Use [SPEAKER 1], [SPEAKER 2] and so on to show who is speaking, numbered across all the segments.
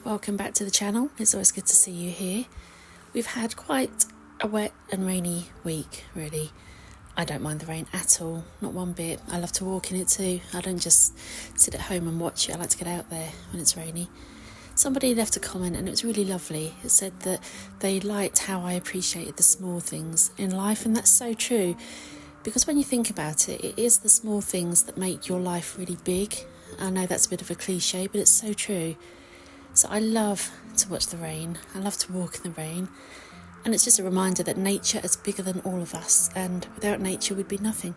[SPEAKER 1] Welcome back to the channel. It's always good to see you here. We've had quite a wet and rainy week, really. I don't mind the rain at all, not one bit. I love to walk in it too. I don't just sit at home and watch it. I like to get out there when it's rainy. Somebody left a comment and it was really lovely. It said that they liked how I appreciated the small things in life, and that's so true. Because when you think about it, it is the small things that make your life really big. I know that's a bit of a cliche, but it's so true. So I love to watch the rain. I love to walk in the rain. And it's just a reminder that nature is bigger than all of us, and without nature we'd be nothing.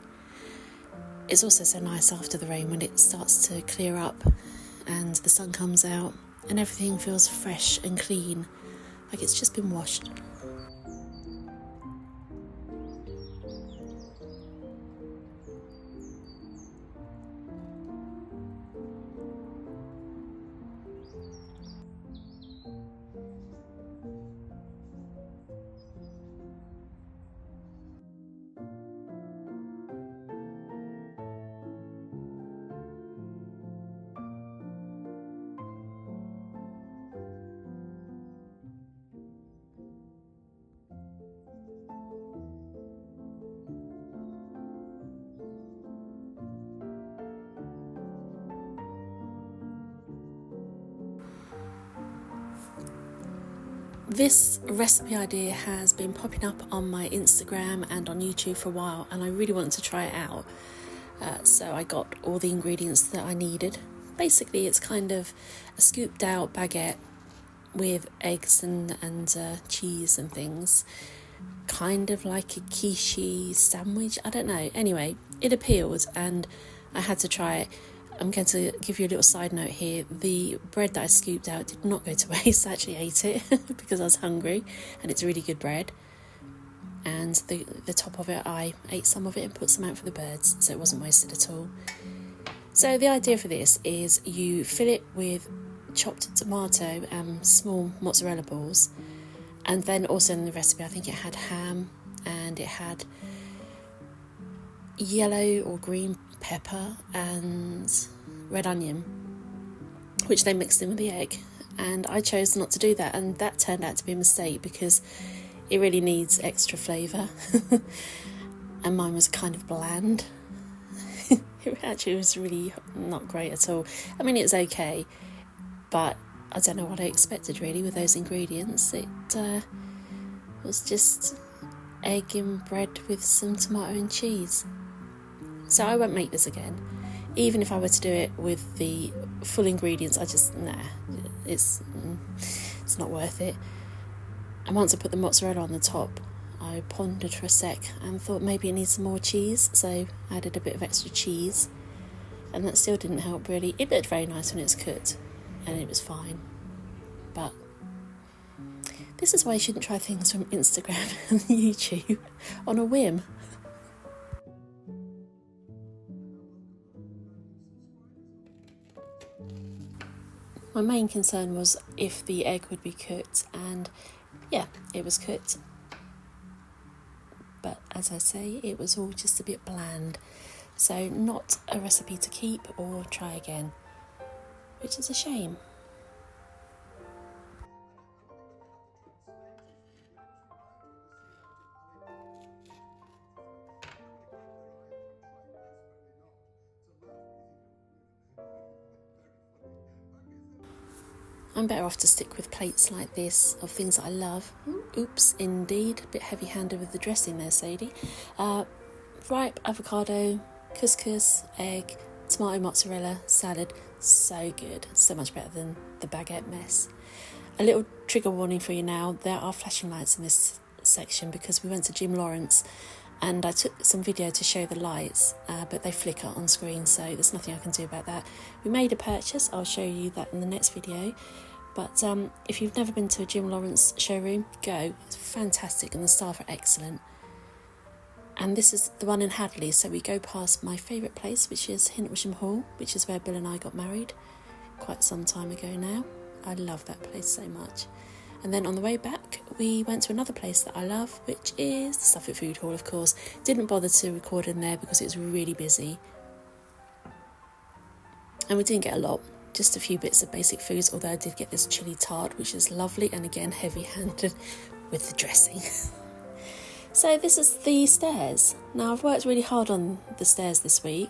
[SPEAKER 1] It's also so nice after the rain when it starts to clear up and the sun comes out and everything feels fresh and clean, like it's just been washed. This recipe idea has been popping up on my Instagram and on YouTube for a while, and I really wanted to try it out. So I got all the ingredients that I needed. Basically, it's kind of a scooped out baguette with eggs and cheese and things. Kind of like a quiche sandwich, I don't know. Anyway, it appealed and I had to try it. I'm going to give you a little side note here. The bread that I scooped out did not go to waste. I actually ate it because I was hungry, and it's really good bread. And the top of it, I ate some of it and put some out for the birds, so it wasn't wasted at all. So the idea for this is you fill it with chopped tomato and small mozzarella balls. And then also in the recipe, I think it had ham and it had yellow or green pepper and red onion, which they mixed in with the egg. And I chose not to do that, and that turned out to be a mistake because it really needs extra flavour. And mine was kind of bland. It actually was really not great at all. I mean, it was okay, but I don't know what I expected really with those ingredients. It was just egg and bread with some tomato and cheese. So I won't make this again. Even if I were to do it with the full ingredients, it's not worth it. And once I put the mozzarella on the top, I pondered for a sec and thought maybe it needs some more cheese, so I added a bit of extra cheese, and that still didn't help really. It looked very nice when it's cooked, and it was fine. But this is why you shouldn't try things from Instagram and YouTube on a whim. My main concern was if the egg would be cooked, and yeah, it was cooked. But as I say, it was all just a bit bland. So not a recipe to keep or try again, which is a shame. I'm better off to stick with plates like this of things that I love. Oops, indeed. A bit heavy-handed with the dressing there, Sadie. Ripe avocado, couscous, egg, tomato mozzarella, salad. So good. So much better than the baguette mess. A little trigger warning for you now. There are flashing lights in this section because we went to Jim Lawrence and I took some video to show the lights, but they flicker on screen, so there's nothing I can do about that. We made a purchase. I'll show you that in the next video. But if you've never been to a Jim Lawrence showroom, go. It's fantastic and the staff are excellent. And this is the one in Hadley, so we go past my favourite place, which is Hintwisham Hall, which is where Bill and I got married quite some time ago now. I love that place so much. And then on the way back, we went to another place that I love, which is the Suffolk Food Hall, of course. Didn't bother to record in there because it was really busy. And we didn't get a lot, just a few bits of basic foods, although I did get this chili tart, which is lovely, and again heavy-handed with the dressing. So this is the stairs. Now I've worked really hard on the stairs this week.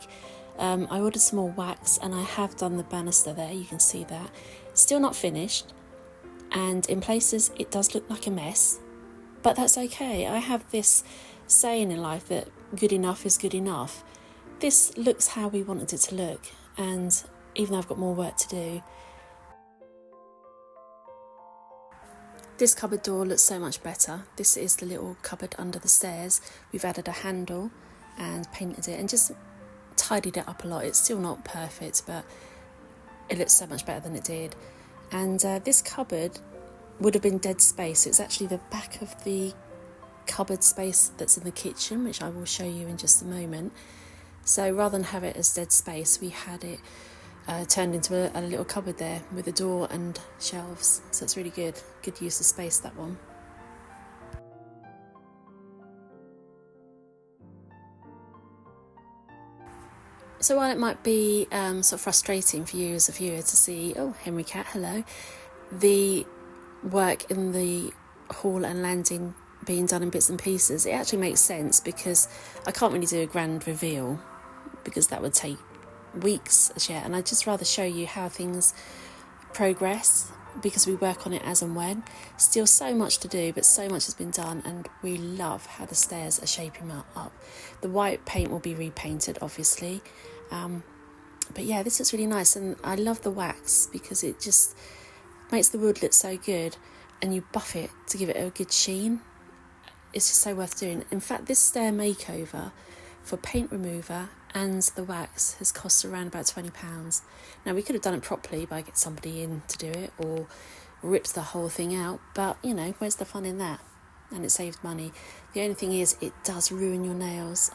[SPEAKER 1] I ordered some more wax and I have done the banister there, you can see that. Still not finished, and in places it does look like a mess, but that's okay. I have this saying in life that good enough is good enough. This looks how we wanted it to look, and even though I've got more work to do, this cupboard door looks so much better. This is the little cupboard under the stairs. We've added a handle and painted it and just tidied it up a lot. It's still not perfect, but it looks so much better than it did. And this cupboard would have been dead space. It's actually the back of the cupboard space that's in the kitchen, which I will show you in just a moment. So rather than have it as dead space, we had it turned into a little cupboard there with a door and shelves. So it's really good use of space, that one. So while it might be sort of frustrating for you as a viewer to see, oh, Henry Cat, hello, the work in the hall and landing being done in bits and pieces, it actually makes sense because I can't really do a grand reveal because that would take weeks as yet, and I'd just rather show you how things progress because we work on it as and when. Still so much to do, but so much has been done, and we love how the stairs are shaping up. The white paint will be repainted, obviously, but yeah, this looks really nice, and I love the wax because it just makes the wood look so good, and you buff it to give it a good sheen. It's just so worth doing. In fact, this stair makeover for paint remover and the wax has cost around about £20. Now, we could have done it properly by getting somebody in to do it or ripped the whole thing out, but you know, where's the fun in that? And it saved money. The only thing is, it does ruin your nails.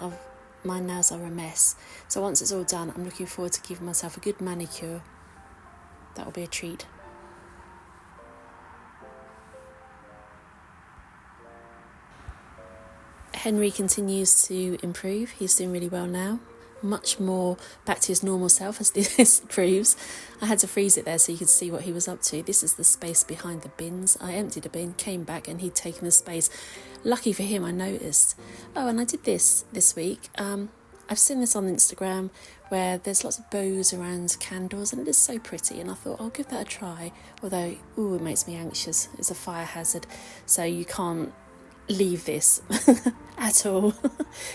[SPEAKER 1] My nails are a mess, so once it's all done, I'm looking forward to giving myself a good manicure. That will be a treat. Henry continues to improve. He's doing really well now. Much more back to his normal self, as this proves. I had to freeze it there so you could see what he was up to. This is the space behind the bins. I emptied a bin, came back, and he'd taken the space. Lucky for him, I noticed. Oh, and I did this week. I've seen this on Instagram where there's lots of bows around candles, and it is so pretty, and I thought I'll give that a try, although it makes me anxious. It's a fire hazard, so you can't leave this at all.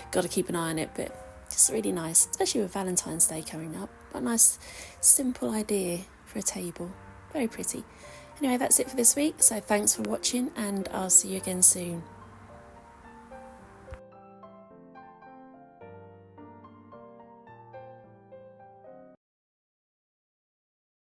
[SPEAKER 1] Got to keep an eye on it, but just really nice, especially with Valentine's Day coming up. What a nice simple idea for a table. Very pretty. Anyway, that's it for this week, so thanks for watching, and I'll see you again soon.